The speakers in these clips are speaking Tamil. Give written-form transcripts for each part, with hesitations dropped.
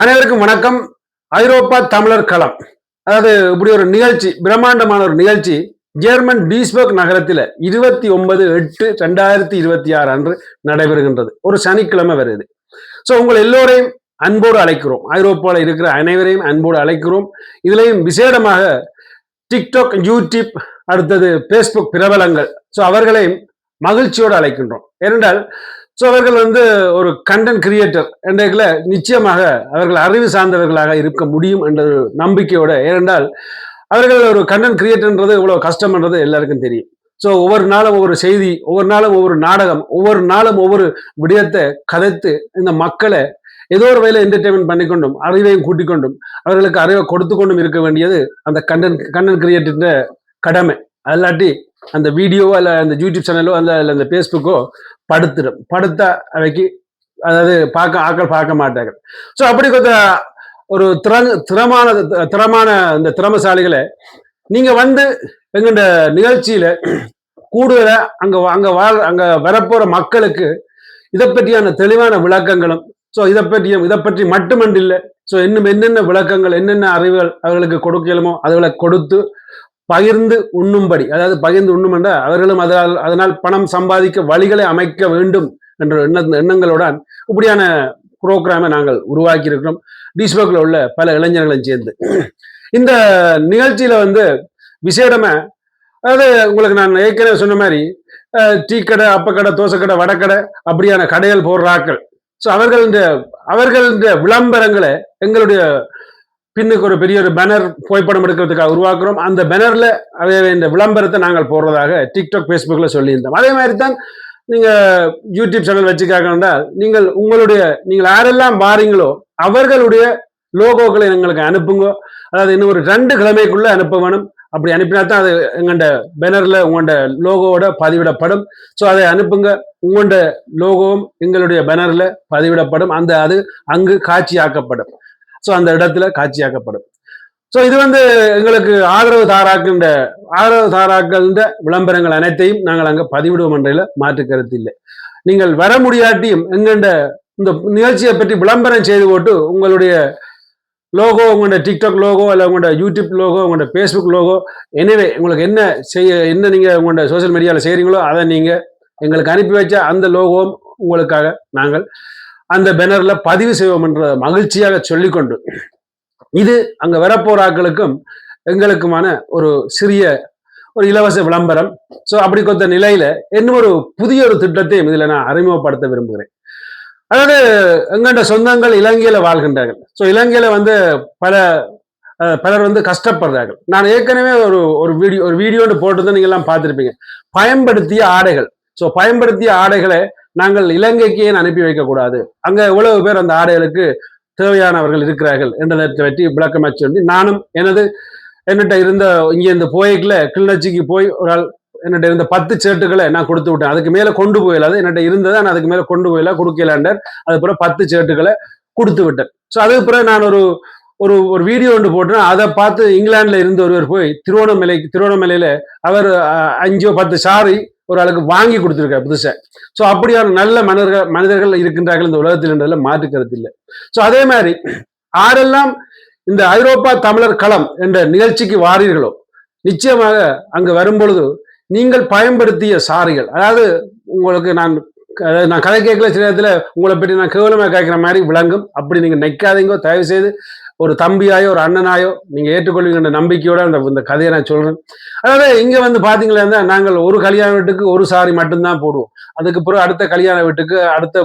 அனைவருக்கும் வணக்கம். ஐரோப்பா தமிழர் களம், அதாவது இப்படி ஒரு நிகழ்ச்சி, பிரம்மாண்டமான ஒரு நிகழ்ச்சி ஜெர்மன் டீஸ்பர்க் நகரத்தில் 29/8/2026 அன்று நடைபெறுகின்றது. ஒரு சனிக்கிழமை வருது. ஸோ உங்கள் எல்லோரையும் அன்போடு அழைக்கிறோம். ஐரோப்பாவில் இருக்கிற அனைவரையும் அன்போடு அழைக்கிறோம். இதுலையும் விசேடமாக டிக்டாக், யூடியூப், அடுத்தது பேஸ்புக் பிரபலங்கள், ஸோ அவர்களையும் மகிழ்ச்சியோடு அழைக்கின்றோம். ஏனென்றால் ஸோ அவர்கள் ஒரு கண்டென்ட் கிரியேட்டர் என்ற நிச்சயமாக அவர்கள் அறிவு சார்ந்தவர்களாக இருக்க முடியும் என்ற நம்பிக்கையோட. ஏனென்றால் அவர்கள் ஒரு கண்டென்ட் கிரியேட்டர்ன்றது இவ்வளவு கஷ்டம்ன்றது எல்லாருக்கும் தெரியும். ஸோ ஒவ்வொரு நாளும் ஒவ்வொரு செய்தி, ஒவ்வொரு நாளும் ஒவ்வொரு நாடகம், ஒவ்வொரு நாளும் ஒவ்வொரு விடயத்தை கதைத்து இந்த மக்களை ஏதோ ஒரு வகையில் என்டர்டைன்மெண்ட் பண்ணிக்கொண்டும் அறிவையும் கூட்டிக் கொண்டும் அவர்களுக்கு அறிவை கொடுத்து கொண்டும் இருக்க வேண்டியது அந்த கண்டென்ட் கிரியேட்டர் கடமை. அல்லாட்டி அந்த வீடியோவோ அல்ல அந்த யூடியூப் சேனலோ அந்த பேஸ்புக்கோ படுத்த அவைக்கு, அதாவது ஆக்கள் பார்க்க மாட்டார்கள். ஸோ அப்படி ஒரு திறமான இந்த திறமசாலிகளை நீங்க எங்கட நிகழ்ச்சியில கூடுதல அங்க வரப்போற மக்களுக்கு இதை பற்றியான தெளிவான விளக்கங்களும், ஸோ இதை பற்றி மட்டுமண்டில்லை, ஸோ இன்னும் என்னென்ன விளக்கங்கள், என்னென்ன அறிவுகள் அவர்களுக்கு கொடுக்கலுமோ அதுகளை கொடுத்து பகிர்ந்து உண்ணும்படி, அதாவது பகிர்ந்து உண்ணும் என்ற அவர்களும் அதனால் பணம் சம்பாதிக்க வழிகளை அமைக்க வேண்டும் என்ற எண்ணங்களுடன் இப்படியான புரோகிராமை நாங்கள் உருவாக்கி இருக்கிறோம். டீஸ்பர்க்ல உள்ள பல இளைஞர்களும் சேர்ந்து இந்த நிகழ்ச்சியில விசேடமா, அதாவது உங்களுக்கு நான் ஏற்கனவே சொன்ன மாதிரி டீ கடை, அப்பக்கடை, தோசைக்கடை, வடக்கடை அப்படியான கடைகள் போடுறாக்கள். ஸோ அவர்கள் விளம்பரங்களை எங்களுடைய பின்னுக்கு ஒரு பெரிய ஒரு பேனர் புகைப்படம் எடுக்கிறதுக்காக உருவாக்குறோம். அந்த பேனர்ல இந்த விளம்பரத்தை நாங்கள் போடுறதாக டிக்டாக், பேஸ்புக்ல சொல்லியிருந்தோம். அதே மாதிரி தான் நீங்க யூடியூப் சேனல் வச்சுக்காக என்றால் நீங்கள் யாரெல்லாம் வாரீங்களோ அவர்களுடைய லோகோக்களை எங்களுக்கு அனுப்புங்க. அதாவது இன்னும் ஒரு 2 கிழமைக்குள்ள அனுப்ப வேணும். அப்படி அனுப்பினா தான் அது எங்கள்ட பேனர்ல உங்களோட லோகோவோட பதிவிடப்படும். ஸோ அதை அனுப்புங்க. உங்களோட லோகோவும் எங்களுடைய பேனர்ல பதிவிடப்படும். அது அங்கு காட்சியாக்கப்படும். ஸோ அந்த இடத்துல காட்சியாக்கப்படும். ஸோ இது எங்களுக்கு ஆதரவு தாராக்கள் விளம்பரங்கள் அனைத்தையும் நாங்கள் அங்கே பதிவிடுவோம் என்றதில் மாற்று கருத்து இல்லை. நீங்கள் வர முடியாட்டியும் எங்கண்ட இந்த நிகழ்ச்சியை பற்றி விளம்பரம் செய்து போட்டு உங்களுடைய லோகோ, உங்களோட டிக்டாக் லோகோ, அல்ல உங்களோட யூடியூப் லோகோ, உங்களோட பேஸ்புக் லோகோ, எனவே உங்களுக்கு என்ன நீங்கள் உங்களோட சோசியல் மீடியாவில் செய்கிறீங்களோ அதை நீங்கள் எங்களுக்கு அனுப்பி வச்சா அந்த லோகோவும் உங்களுக்காக நாங்கள் அந்த பேனர்ல பதிவு செய்வோம் என்ற மகிழ்ச்சியாக சொல்லிக்கொண்டு, இது அங்க வரப்போராக்களுக்கும் எங்களுக்குமான ஒரு சிறிய ஒரு இலவச விளம்பரம். ஸோ அப்படி கொத்த நிலையில இன்னும் ஒரு புதிய ஒரு திட்டத்தையும் இதுல நான் அறிமுகப்படுத்த விரும்புகிறேன். அதாவது எங்கள்ட சொந்தங்கள் இலங்கையில வாழ்கின்றார்கள். ஸோ இலங்கையில பலர் கஷ்டப்படுறார்கள். நான் ஏற்கனவே ஒரு வீடியோன்னு போட்டு நீங்க எல்லாம் பார்த்திருப்பீங்க. பயன்படுத்திய ஆடைகள். ஸோ பயன்படுத்திய ஆடைகளை நாங்கள் இலங்கைக்கு ஏன் அனுப்பி வைக்கக்கூடாது, அங்க எவ்வளவு பேர் அந்த ஆடைகளுக்கு தேவையானவர்கள் இருக்கிறார்கள் என்றதை பற்றி விளக்கமாக சொல்லி, நானும் என்னட்ட இருந்த இருந்து போய்க்குல கிளிநொச்சிக்கு போய் ஒரு ஆள் என்னட்ட இருந்த 10 சேட்டுகளை நான் கொடுத்து விட்டேன். அதுக்கு மேல கொண்டு போயிடாது, என்னட்ட இருந்ததை நான் அதுக்கு மேல கொண்டு போயில கொடுக்கலாண்டார். அது பிறகு 10 சேட்டுகளை கொடுத்து விட்டேன். ஸோ அதுக்கு பிறகு நான் ஒரு வீடியோ ஒன்று போட்டேன். அதை பார்த்து இங்கிலாந்துல இருந்து ஒருவர் போய் திருவண்ணாமலையில அவர் 5-10 சாரி ஒரு ஆளுக்கு வாங்கி கொடுத்துருக்காரு புதுசா. ஸோ அப்படியான நல்ல மனிதர்கள் இருக்கின்றார்கள் இந்த உலகத்தில் என்றதுல மாற்று கருத்து இல்லை. ஸோ அதே மாதிரி ஆரெல்லாம் இந்த ஐரோப்பா தமிழர் களம் என்ற நிகழ்ச்சிக்கு வாரீர்களோ, நிச்சயமாக அங்கு வரும்பொழுது நீங்கள் பயன்படுத்திய சாரிகள், அதாவது உங்களுக்கு நான் கதை கேட்கல, சில நேரத்தில் உங்களை பற்றி நான் கேவலமா கேட்கிற மாதிரி விளங்கும். அப்படி நீங்க நிற்காதீங்க. தயவு செய்து ஒரு தம்பியாயோ ஒரு அண்ணனாயோ நீங்க ஏற்றுக்கொள்வீங்க நம்பிக்கையோட இந்த கதையை நான் சொல்றேன். அதாவது இங்க பாத்தீங்களா, நாங்கள் ஒரு கல்யாண வீட்டுக்கு ஒரு சாரி மட்டும்தான் போடுவோம். அதுக்கு பிறகு அடுத்த கல்யாண வீட்டுக்கு, அடுத்த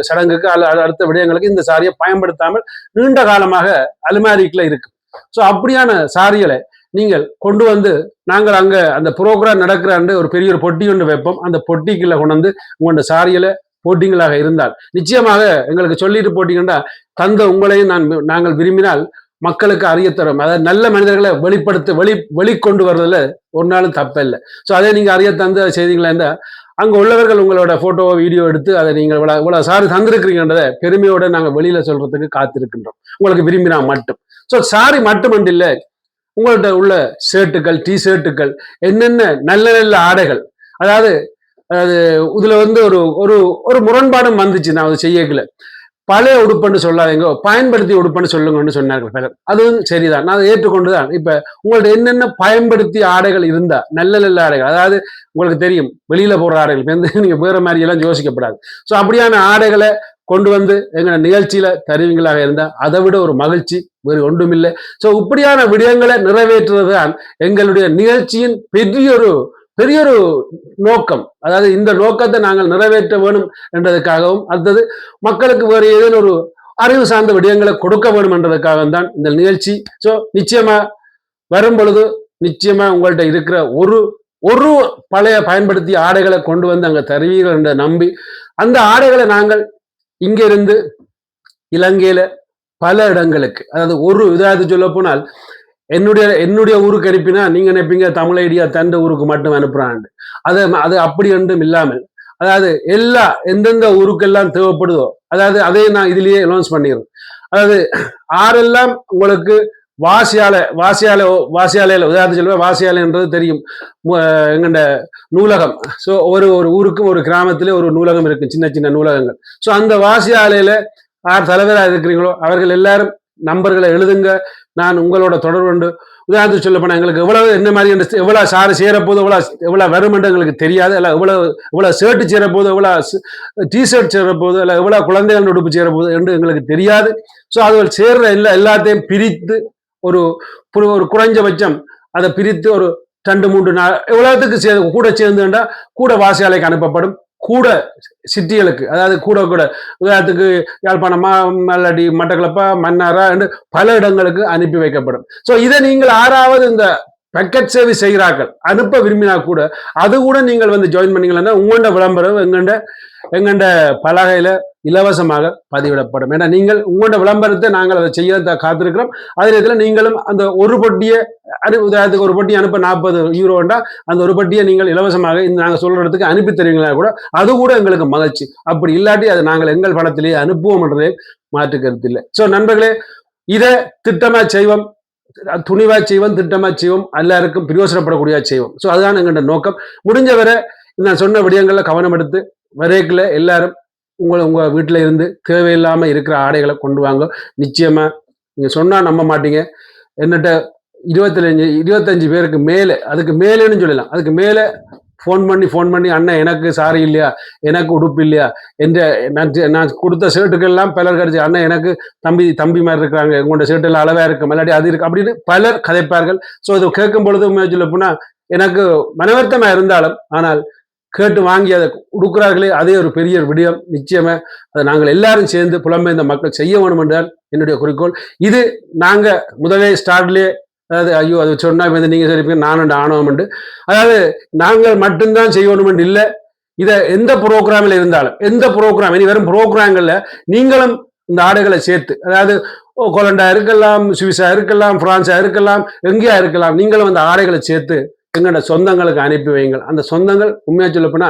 சடங்குக்கு, அடுத்த விடயங்களுக்கு இந்த சாரியை பயன்படுத்தாமல் நீண்ட காலமாக அலுமாரிக்குள்ள இருக்கு. ஸோ அப்படியான சாரிகளை நீங்கள் கொண்டு நாங்கள் அங்க அந்த ப்ரோக்ராம் நடக்கிறாண்டு ஒரு பெரிய ஒரு பொட்டி ஒன்று வைப்போம். அந்த பொட்டிக்குள்ள கொண்டு உங்களோட சாரியில போட்டிங்களாக இருந்தால் நிச்சயமாக எங்களுக்கு சொல்லிட்டு போட்டீங்கன்னா தந்த உங்களையும் நாங்கள் விரும்பினால் மக்களுக்கு அறிய தரும். அதாவது நல்ல மனிதர்களை வெளிக்கொண்டு வர்றதுல ஒரு நாளும் தப்பில்லை. ஸோ அதை நீங்க அறிய தந்த செய்திகளா இருந்தா அங்க உள்ளவர்கள் உங்களோட போட்டோ வீடியோ எடுத்து அதை நீங்கள் இவ்வளவு சாரி தந்திருக்கிறீங்கன்றதை பெருமையோட நாங்கள் வெளியில சொல்றதுக்கு காத்திருக்கின்றோம், உங்களுக்கு விரும்பினா மட்டும். ஸோ சாரி மட்டுமன்று இல்லை, உங்கள்கிட்ட உள்ள ஷர்ட்டுகள், டி ஷர்ட்டுகள், என்னென்ன நல்ல நல்ல ஆடைகள், அதாவது இதுல ஒரு ஒரு முரண்பாடும் வந்துச்சு. நான் அதை செய்யக்கல. பழைய உடுப்புன்னு சொல்லாதீங்க, பயன்படுத்தி உடுப்புன்னு சொல்லுங்கன்னு சொன்னார்கள் பலர். அதுவும் சரிதான், நான் அதை ஏற்றுக்கொண்டுதான். இப்ப உங்கள்ட்ட என்னென்ன பயன்படுத்தி ஆடைகள் இருந்தா, நல்ல நல்ல ஆடைகள், அதாவது உங்களுக்கு தெரியும் வெளியில போற ஆடைகள் வந்து நீங்க வேற மாதிரி எல்லாம் யோசிக்கப்படாது. ஸோ அப்படியான ஆடைகளை கொண்டு வந்து எங்க நிகழ்ச்சியில தருவீங்களாக இருந்தா அதை விட ஒரு மகிழ்ச்சி வேறு ஒன்றுமில்லை. ஸோ இப்படியான விடயங்களை நிறைவேற்றுவதுதான் எங்களுடைய நிகழ்ச்சியின் பெரிய ஒரு நோக்கம். அதாவது இந்த நோக்கத்தை நாங்கள் நிறைவேற்ற வேணும் என்றதுக்காகவும், அடுத்தது மக்களுக்கு வேறு ஏதேனும் ஒரு அறிவு சார்ந்த விடயங்களை கொடுக்க வேண்டும் என்றதுக்காக தான் இந்த நிகழ்ச்சி. ஸோ நிச்சயமா வரும் பொழுது நிச்சயமா உங்கள்கிட்ட இருக்கிற ஒரு ஒரு பழைய பயன்படுத்திய ஆடைகளை கொண்டு வந்து அங்க தருவீர்கள் என்ற நம்பி, அந்த ஆடைகளை நாங்கள் இங்கிருந்து இலங்கையில பல இடங்களுக்கு, அதாவது ஒரு இதாவது சொல்ல போனால் என்னுடைய ஊருக்கு அனுப்பினா நீங்க நினைப்பீங்க தமிழ் ஐடியா தந்த ஊருக்கு மட்டும் அனுப்புறான்னு. அது அப்படி ஒன்றும் இல்லாமல், அதாவது எந்தெந்த ஊருக்கெல்லாம் தேவைப்படுதோ, அதாவது அதையும் நான் இதுலயே அனௌன்ஸ் பண்ணிடுறேன். அதாவது ஆரெல்லாம் உங்களுக்கு வாசியாலையில உதாரணம் சொல்லுவேன், வாசியாலைன்றது தெரியும், எங்கண்ட நூலகம். ஸோ ஒரு ஊருக்கும் ஒரு கிராமத்திலே ஒரு நூலகம் இருக்கு, சின்ன சின்ன நூலகங்கள். ஸோ அந்த வாசியாலையில யார் தலைவராக இருக்கிறீங்களோ அவர்கள் எல்லாரும் நம்பர்களை எழுதுங்க, நான் உங்களோட தொடர்பு கொண்டு. உதாரணத்துக்கு சொல்ல போனா எங்களுக்கு எவ்வளவு என்ன மாதிரி எவ்வளவு சாறு சேரப்போது, எவ்வளவு வரும் என்று எங்களுக்கு தெரியாது. அல்ல எவ்வளவு ஷர்ட் சேரப்போது, எவ்வளவு டிஷர்ட் சேரப்போது, அல்ல எவ்வளவு குழந்தைகள் உடுப்பு சேரப்போது என்று எங்களுக்கு தெரியாது. ஸோ அது சேர்ற எல்லாத்தையும் பிரித்து ஒரு குறைஞ்சபட்சம் அதை பிரித்து ஒரு 2-3 நாள் எவ்வளவுக்கு கூட சேர்ந்துட்டா கூட வாசியாலைக்கு அனுப்பப்படும். கூட சிட்டிகளுக்கு, அதாவது கூட உதாரணத்துக்கு யாழ்ப்பாணமா, மல்லாடி, மட்டக்களப்பா, மன்னாரா என்று பல இடங்களுக்கு அனுப்பி வைக்கப்படும். ஸோ இதை நீங்கள் ஆறாவது இந்த பேக்கெட் சேவை செய்கிறார்கள் அனுப்ப விரும்பினா கூட அது கூட நீங்கள் வந்து ஜாயின் பண்ணீங்கன்னா உங்களோட விளம்பரம் எங்கண்ட பலகையில இலவசமாக பதிவிடப்படும். ஏன்னா நீங்கள் உங்களோட விளம்பரத்தை நாங்கள் அதை செய்ய காத்திருக்கிறோம். அதே நேரத்தில் நீங்களும் அந்த ஒரு பொட்டியை உதாரணத்துக்கு ஒரு பொட்டி அனுப்ப 40 யூரோண்டா அந்த ஒரு பொட்டியை நீங்கள் இலவசமாக இந்த நாங்கள் சொல்ற இடத்துக்கு அனுப்பி தருவீங்களா கூட அது கூட எங்களுக்கு மகிழ்ச்சி. அப்படி இல்லாட்டி அதை நாங்கள் எங்கள் பணத்திலேயே அனுப்புவோம் என்றதே மாற்று கருத்து இல்லை. ஸோ நண்பர்களே, இதை திட்டமா செய்வோம், துணிவா செய்வோம், திட்டமா செய்வோம், எல்லாருக்கும் பிரயோசனப்படக்கூடிய செய்வோம். ஸோ அதுதான் எங்களோட நோக்கம். முடிஞ்ச வரை நான் சொன்ன விடயங்கள்ல கவனம் எடுத்து வரைக்குள்ள எல்லாரும் உங்க வீட்டுல இருந்து தேவையில்லாம இருக்கிற ஆடைகளை கொண்டு வாங்க. நிச்சயமா நீங்க சொன்னா நம்ப மாட்டீங்க, என்னட்ட 25 பேருக்கு மேல, அதுக்கு மேலேன்னு சொல்லலாம், அதுக்கு மேல ஃபோன் பண்ணி அண்ணன் எனக்கு சாரி இல்லையா, எனக்கு உடுப்பு இல்லையா, நான் கொடுத்த ஷர்ட்டுக்கெல்லாம் பலர் கிடைச்சி, அண்ணன் எனக்கு தம்பி மாதிரி இருக்கிறாங்க, உங்களோட ஷர்ட் எல்லாம் அளவா இருக்கு, மல்லாடி அது இருக்கு அப்படின்னு பலர் கதைப்பார்கள். ஸோ அது கேட்கும் பொழுது சொல்ல போனா எனக்கு மனவர்த்தமா இருந்தாலும், ஆனால் கேட்டு வாங்கி அதை கொடுக்கிறார்களே, அதே ஒரு பெரிய விடயம். நிச்சயமா அதை நாங்கள் எல்லாரும் சேர்ந்து புலம்பெயர்ந்த மக்கள் செய்ய வேணும் என்றால் என்னுடைய குறிக்கோள். இது நாங்க முதலே ஸ்டார்ட்லேயே, அதாவது ஐயோ அது சொன்னா வந்து நீங்க சரி நானும் ஆணவம் உண்டு, அதாவது நாங்கள் மட்டும்தான் செய்யணும் என்று இல்லை. இதை எந்த ப்ரோக்ராமில் இருந்தாலும், எந்த ப்ரோக்ராம் இனி வெறும் ப்ரோக்ராம்கள்ல நீங்களும் இந்த ஆடைகளை சேர்த்து, அதாவது கொலண்டா இருக்கலாம், சுவிஸா இருக்கலாம், பிரான்ஸா இருக்கலாம், எங்கேயா இருக்கலாம், நீங்களும் அந்த ஆடைகளை சேர்த்து எங்களோட சொந்தங்களுக்கு அனுப்பி வைங்கள். அந்த சொந்தங்கள் உண்மையா சொல்ல போனா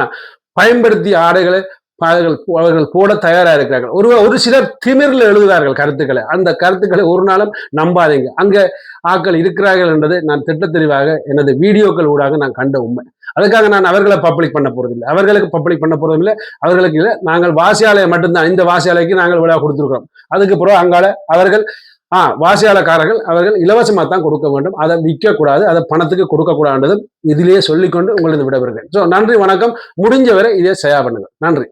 பயன்படுத்திய ஆடைகளை அவர்கள் போட தயாரா இருக்கிறார்கள். ஒரு சிலர் திமிரில் எழுதுகிறார்கள் கருத்துக்களை. அந்த கருத்துக்களை ஒரு நாளும் நம்பாதீங்க. அங்க ஆட்கள் இருக்கிறார்கள் என்பதை நான் திட்ட தெளிவாக எனது வீடியோக்கள் ஊடாக நான் கண்ட உண்மை. அதுக்காக நான் அவர்களை பப்ளிக் பண்ண போறதில்லை, அவர்களுக்கு பப்ளிக் பண்ண போறதும் இல்லை, அவர்களுக்கு இல்லை. நாங்கள் வாசியாலயம் மட்டும்தான், இந்த வாசியாலைக்கு நாங்கள் விழா கொடுத்துருக்கிறோம். அதுக்கு பிறகு அங்கால அவர்கள் வாசியாளக்காரர்கள் அவர்கள் இலவசமா தான் கொடுக்க வேண்டும், அதை விற்க கூடாது, அதை பணத்துக்கு கொடுக்க கூடாதுன்றதும் இதிலேயே சொல்லிக்கொண்டு உங்களது விடைபெறுகிறேன். ஸோ நன்றி, வணக்கம். முடிஞ்சவரை இதே செய்யா பண்ணுங்க. நன்றி.